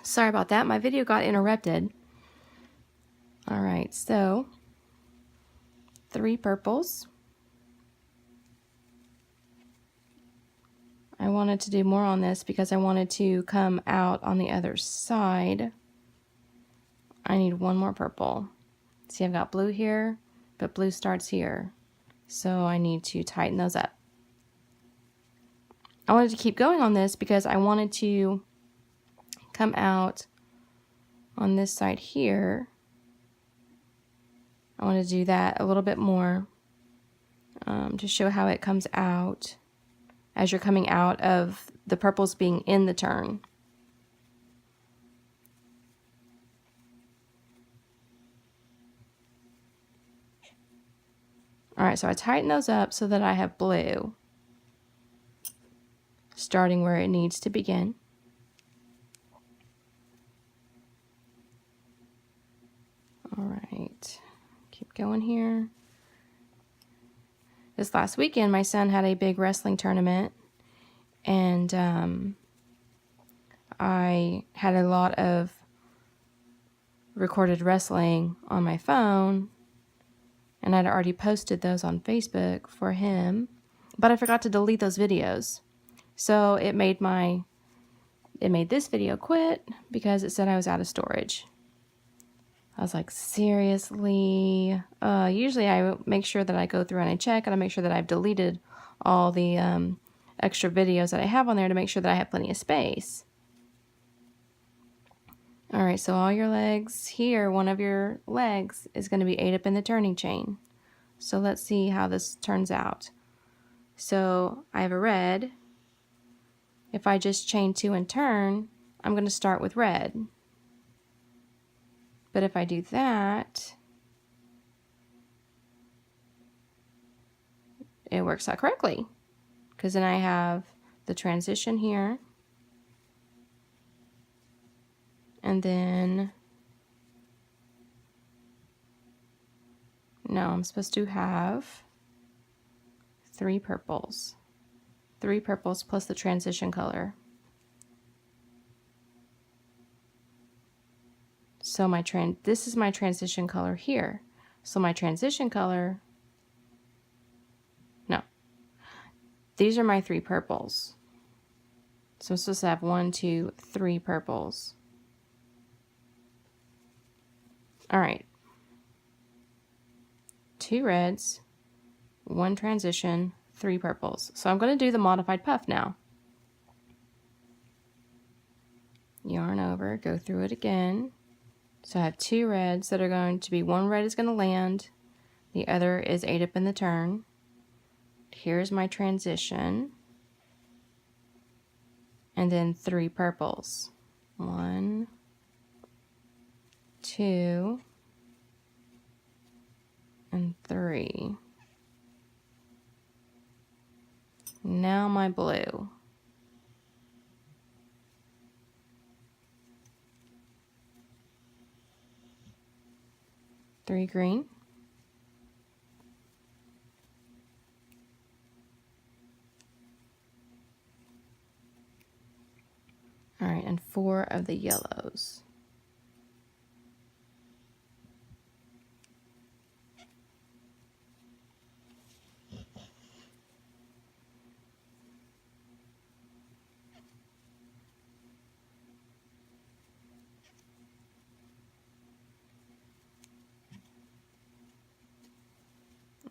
Sorry about that. My video got interrupted. All right, so 3 purples. I wanted to do more on this because I wanted to come out on the other side. I need 1 more purple. See, I've got blue here, but blue starts here. So I need to tighten those up. I wanted to keep going on this because I wanted to come out on this side here. I want to do that a little bit more to show how it comes out as you're coming out of the purples being in the turn. All right, so I tighten those up so that I have blue starting where it needs to begin. All right, keep going here. This last weekend, my son had a big wrestling tournament, and I had a lot of recorded wrestling on my phone, and I'd already posted those on Facebook for him, but I forgot to delete those videos. So it made this video quit because it said I was out of storage. I was like, seriously? Usually I make sure that I go through and I check, and I make sure that I've deleted all the extra videos that I have on there to make sure that I have plenty of space. All right, so all your legs here, one of your legs is going to be 8 up in the turning chain. So let's see how this turns out. So I have a red. If I just chain 2 and turn, I'm going to start with red. But if I do that, it works out correctly, because then I have the transition here, and then now I'm supposed to have 3 purples. 3 purples plus the transition color. So this is my transition color here. So my transition color, no, these are my 3 purples. So I'm supposed to have 1, 2, 3 purples. All right. 2 reds, 1 transition, 3 purples. So I'm going to do the modified puff now. Yarn over, go through it again. So I have 2 reds that are going to be, 1 red is going to land, the other is 8 up in the turn. Here's my transition, and then 3 purples. 1, 2, and 3. Now my blue. Three green. All right, and 4 of the yellows.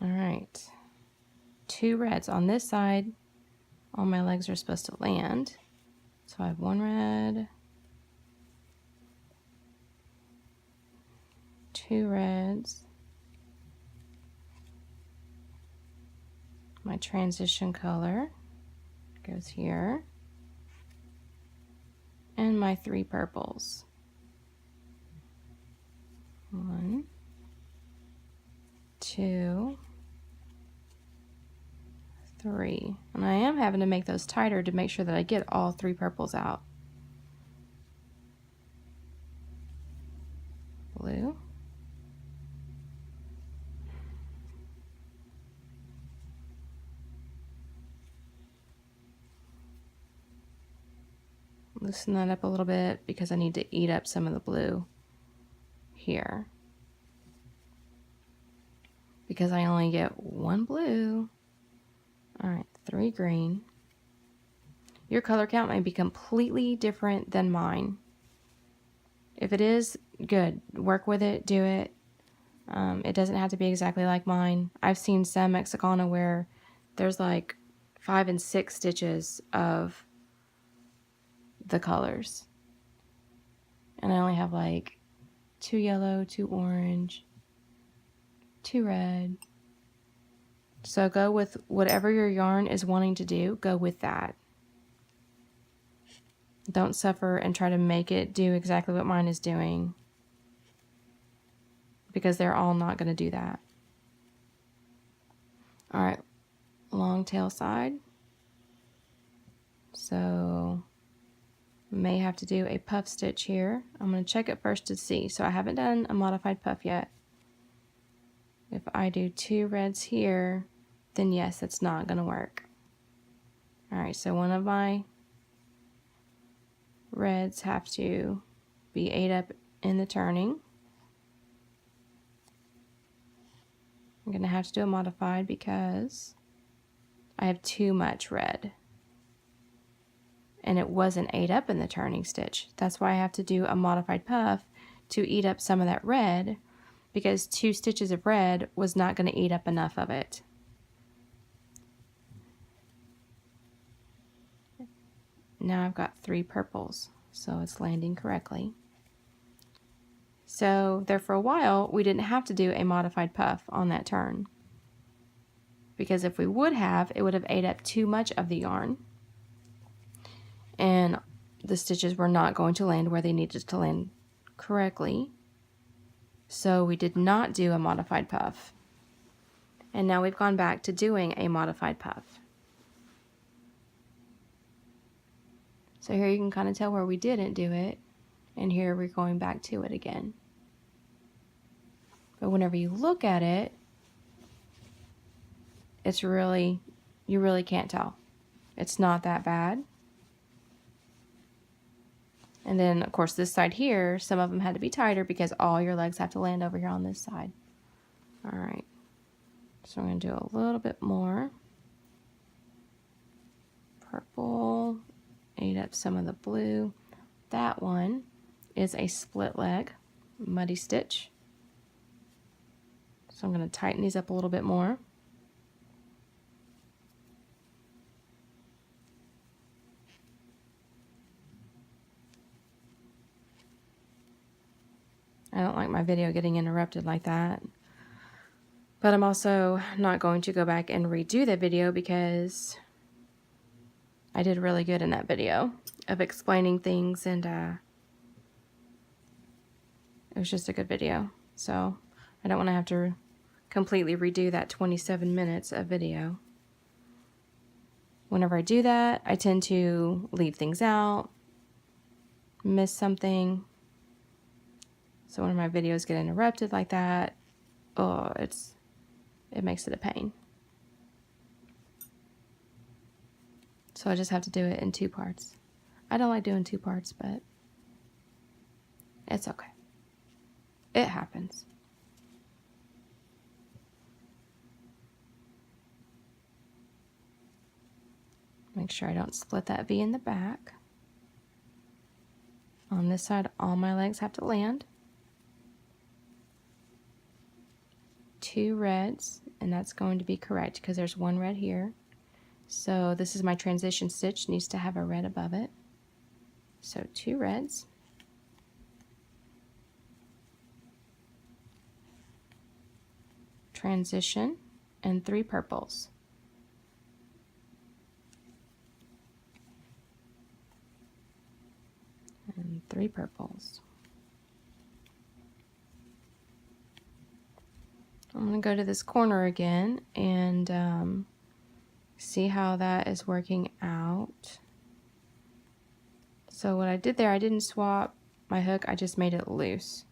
All right, 2 reds on this side. All my legs are supposed to land. So I have 1 red, 2 reds, my transition color goes here, and my 3 purples. 1, 2, 3. And I am having to make those tighter to make sure that I get all 3 purples out. Blue. loosen that up a little bit because I need to eat up some of the blue here. Because I only get one blue. All right, 3 green. Your color count may be completely different than mine. If it is, good. Work with it, do it. It doesn't have to be exactly like mine. I've seen some Mexicana where there's like 5 and 6 stitches of the colors. And I only have like 2 yellow, 2 orange, 2 red. So go with whatever your yarn is wanting to do, go with that. Don't suffer and try to make it do exactly what mine is doing, because they're all not going to do that. All right, long tail side. So may have to do a puff stitch here. I'm going to check it first to see. So I haven't done a modified puff yet. If I do 2 reds here, then yes, it's not going to work. All right, so one of my reds have to be ate up in the turning. I'm going to have to do a modified because I have too much red. And it wasn't ate up in the turning stitch. That's why I have to do a modified puff to eat up some of that red, because 2 stitches of red was not going to eat up enough of it. Now I've got 3 purples, so it's landing correctly. So there for a while, we didn't have to do a modified puff on that turn, because if we would have, it would have ate up too much of the yarn, and the stitches were not going to land where they needed to land correctly. So we did not do a modified puff. And now we've gone back to doing a modified puff. So here you can kind of tell where we didn't do it, and here we're going back to it again. But whenever you look at it, it's really, you really can't tell. It's not that bad. And then, of course, this side here, some of them had to be tighter because all your legs have to land over here on this side. All right. So I'm going to do a little bit more. Purple. Ate up some of the blue. That one is a split leg, muddy stitch. So I'm going to tighten these up a little bit more. I don't like my video getting interrupted like that. But I'm also not going to go back and redo that video because I did really good in that video of explaining things, and it was just a good video. So I don't want to have to completely redo that 27 minutes of video. Whenever I do that, I tend to leave things out, miss something. So when my videos get interrupted like that, oh, it makes it a pain. So I just have to do it in 2 parts. I don't like doing 2 parts, but it's okay. It happens. Make sure I don't split that V in the back. On this side, all my legs have to land. 2 reds, and that's going to be correct because there's 1 red here. So this is my transition stitch, needs to have a red above it. So 2 reds. Transition, and 3 purples. And 3 purples. I'm going to go to this corner again and see how that is working out. So what I did there, I didn't swap my hook, I just made it loose.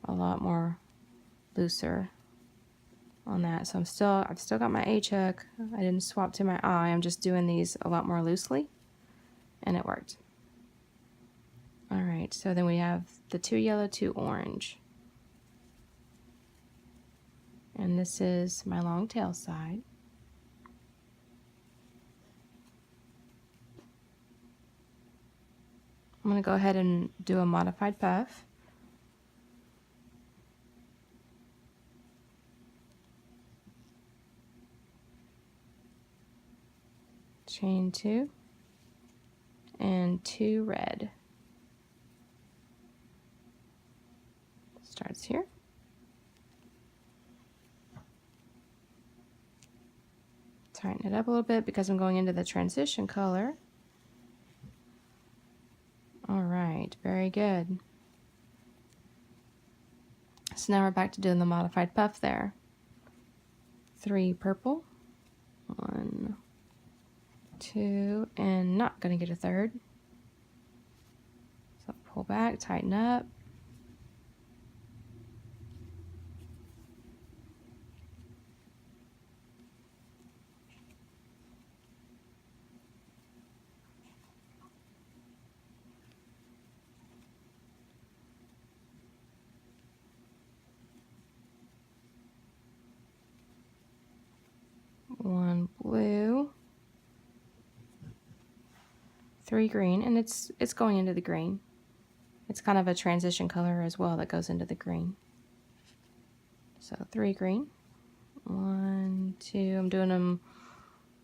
A lot more looser on that. So I've still got my H hook. I didn't swap to my I. I'm just doing these a lot more loosely, and it worked. right, so then we have the 2 yellow, 2 orange. And this is my long tail side. I'm going to go ahead and do a modified puff. Chain 2 and 2 red. Starts here. Tighten it up a little bit because I'm going into the transition color. All right, very good. So now we're back to doing the modified puff there. 3 purple, 1, 2, and not gonna get a third. So pull back, tighten up. One blue, 3 green, and it's going into the green. It's kind of a transition color as well that goes into the green. So 3 green, 1, 2. I'm doing them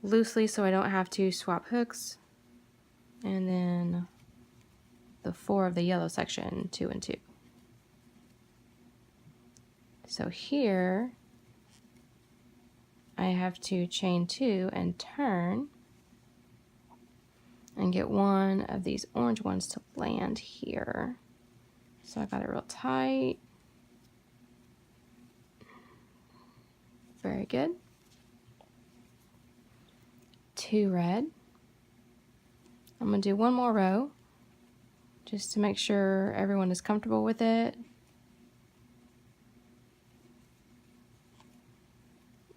loosely so I don't have to swap hooks, and then the 4 of the yellow section, 2 and 2. So here I have to chain 2 and turn and get one of these orange ones to land here. So I got it real tight. Very good. 2 red. I'm going to do one more row just to make sure everyone is comfortable with it.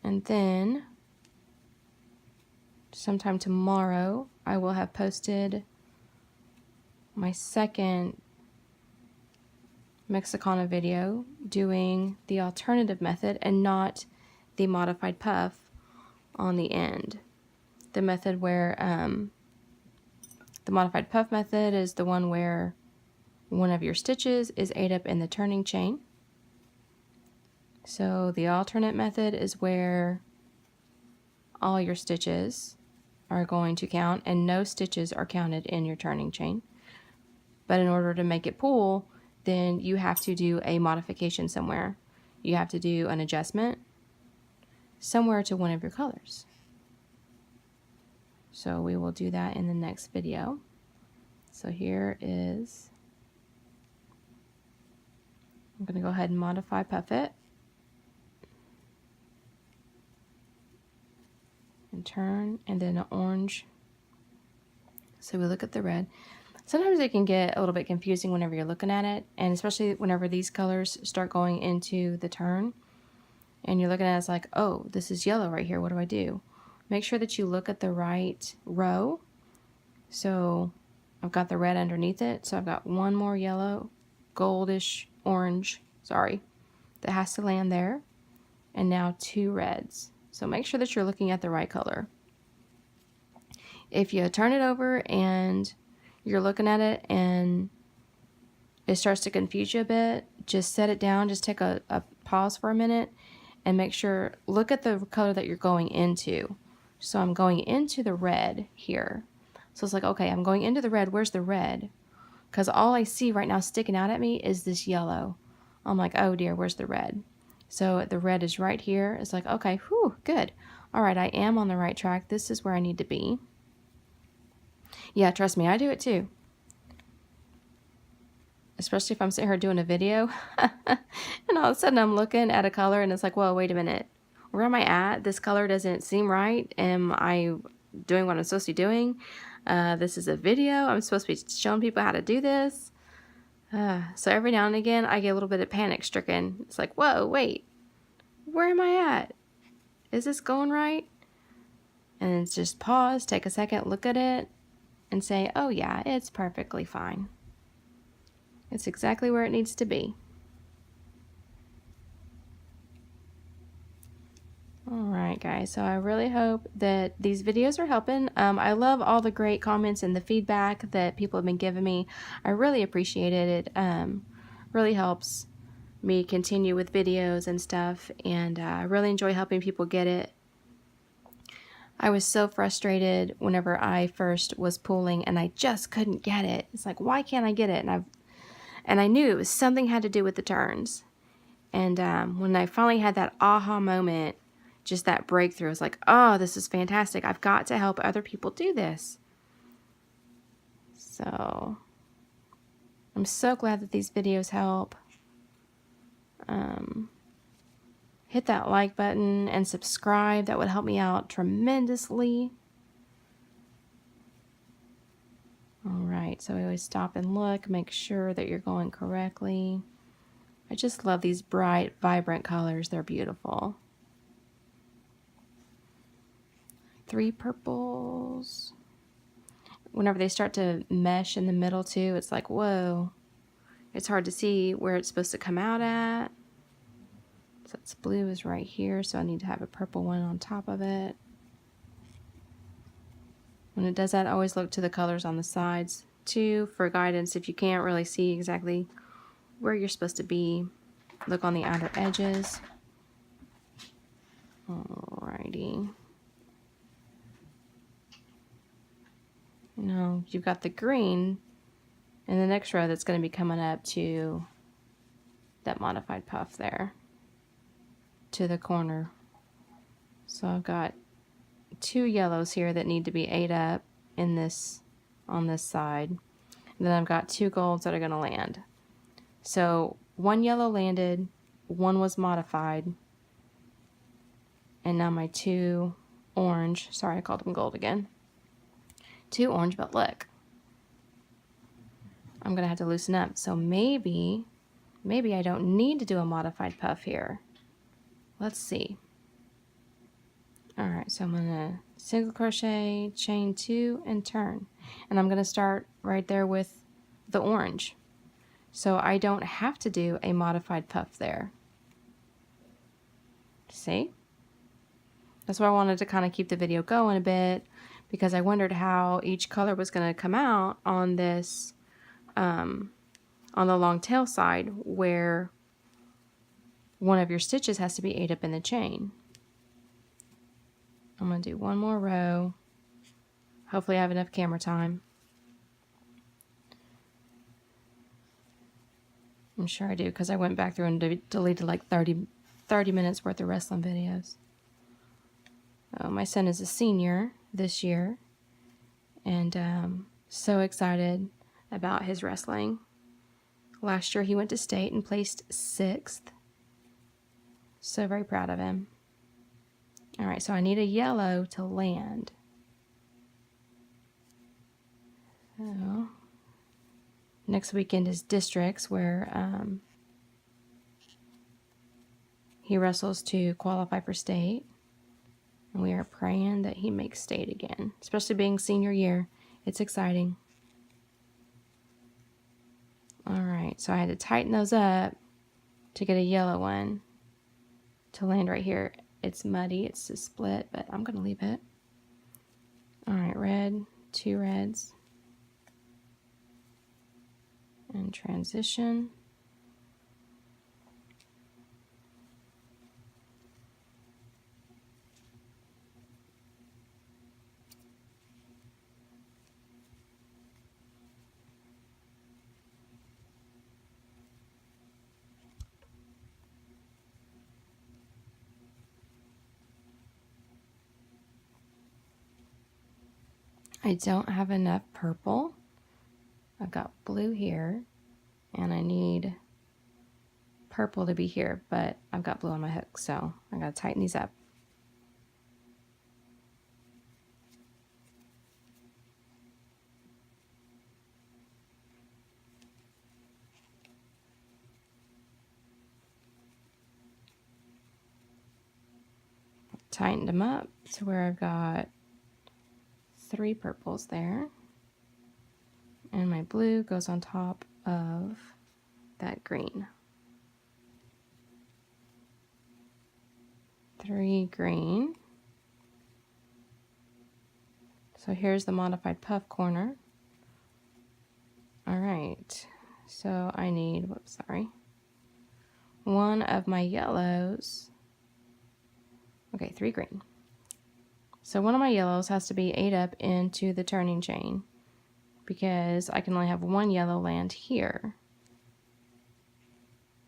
And then sometime tomorrow I will have posted my second Mexicana video doing the alternative method and not the modified puff on the end. The method where the modified puff method is the one where one of your stitches is ate up in the turning chain. So the alternate method is where all your stitches are going to count and no stitches are counted in your turning chain. But in order to make it pull, then you have to do a modification somewhere. You have to do an adjustment somewhere to one of your colors. So we will do that in the next video. So here is, I'm going to go ahead and modify puff it. And turn, and then an orange. So we look at the red. Sometimes it can get a little bit confusing whenever you're looking at it, and especially whenever these colors start going into the turn and you're looking at it, it's like, oh, this is yellow right here, what do I do? Make sure that you look at the right row. So I've got the red underneath it, so I've got one more yellow, goldish orange, sorry, that has to land there, and now 2 reds. So make sure that you're looking at the right color. If you turn it over and you're looking at it and it starts to confuse you a bit, just set it down, just take a pause for a minute and make sure, look at the color that you're going into. So I'm going into the red here. So it's like, okay, I'm going into the red, where's the red? Because all I see right now sticking out at me is this yellow. I'm like, oh dear, where's the red? So the red is right here. It's like, okay, whew, good. All right, I am on the right track. This is where I need to be. Yeah, trust me, I do it too. Especially if I'm sitting here doing a video and all of a sudden I'm looking at a color and it's like, whoa, wait a minute. Where am I at? This color doesn't seem right. Am I doing what I'm supposed to be doing? This is a video. I'm supposed to be showing people how to do this. So every now and again, I get a little bit of panic stricken. It's like, whoa, wait, where am I at? Is this going right? And it's just pause, take a second, look at it, and say, oh yeah, it's perfectly fine. It's exactly where it needs to be. Alright guys, so I really hope that these videos are helping. I love all the great comments and the feedback that people have been giving me. I really appreciate it. It really helps me continue with videos and stuff, and I really enjoy helping people get it. I was so frustrated whenever I first was pulling and I just couldn't get it. It's like, why can't I get it? And I knew it was something had to do with the turns. And when I finally had that aha moment, just that breakthrough, I was like, oh, this is fantastic. I've got to help other people do this. So I'm so glad that these videos help. Hit that like button and subscribe. That would help me out tremendously. Alright, so we always stop and look, make sure that you're going correctly. I just love these bright, vibrant colors. They're beautiful. 3 purples. Whenever they start to mesh in the middle too, it's like, whoa. It's hard to see where it's supposed to come out at. So it's blue is right here, so I need to have a purple one on top of it. When it does that, always look to the colors on the sides too for guidance. If you can't really see exactly where you're supposed to be, look on the outer edges. Alrighty. Now you've got the green in the next row that's going to be coming up to that modified puff there, to the corner. So I've got 2 yellows here that need to be ate up in this, on this side. And then I've got 2 golds that are going to land. So 1 yellow landed, 1 was modified, and now my 2 orange, sorry I called them gold again, 2 orange, but look, I'm going to have to loosen up. So maybe I don't need to do a modified puff here. Let's see. Alright, so I'm going to single crochet, chain 2, and turn. And I'm going to start right there with the orange. So I don't have to do a modified puff there. See? That's why I wanted to kind of keep the video going a bit, because I wondered how each color was going to come out on this, on the long tail side, where one of your stitches has to be ate up in the chain. I'm going to do 1 more row. Hopefully I have enough camera time. I'm sure I do, because I went back through and deleted like 30 minutes worth of wrestling videos. Oh, my son is a senior this year, and so excited about his wrestling. Last year he went to state and placed 6th. So very proud of him. Alright, so I need a yellow to land. So next weekend is districts, where he wrestles to qualify for state. And we are praying that he makes state again. Especially being senior year. It's exciting. Alright, so I had to tighten those up to get a yellow one to land right here. It's muddy, it's a split, but I'm going to leave it. Alright, red, 2 reds. And transition. I don't have enough purple. I've got blue here, and I need purple to be here, but I've got blue on my hook, so I gotta tighten these up. Tightened them up to where I've got 3 purples there, and my blue goes on top of that green. 3 green. So here's the modified puff corner. All right, so I need, whoops, sorry, one of my yellows. Okay, 3 green. So one of my yellows has to be 8 up into the turning chain because I can only have 1 yellow land here.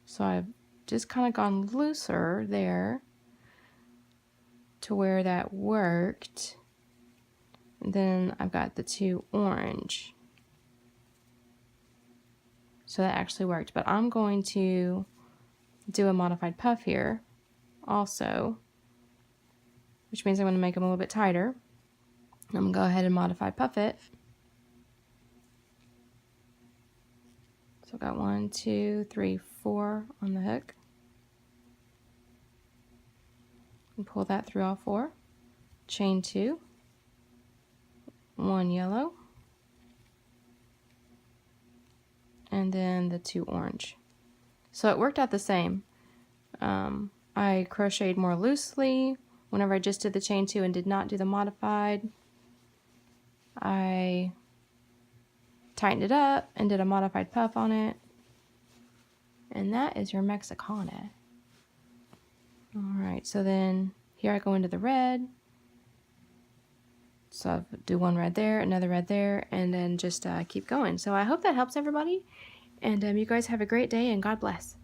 So I've just kind of gone looser there to where that worked. And then I've got the 2 orange. So that actually worked, but I'm going to do a modified puff here also, which means I'm going to make them a little bit tighter. I'm going to go ahead and modify puff it. So I've got 1, 2, 3, 4 on the hook. And pull that through all 4. Chain 2, 1 yellow, and then the 2 orange. So it worked out the same. I crocheted more loosely whenever I just did the chain 2 and did not do the modified. I tightened it up and did a modified puff on it. And that is your Mexicana. Alright, so then here I go into the red. So I'll do 1 red there, another red there, and then just keep going. So I hope that helps everybody. And you guys have a great day and God bless.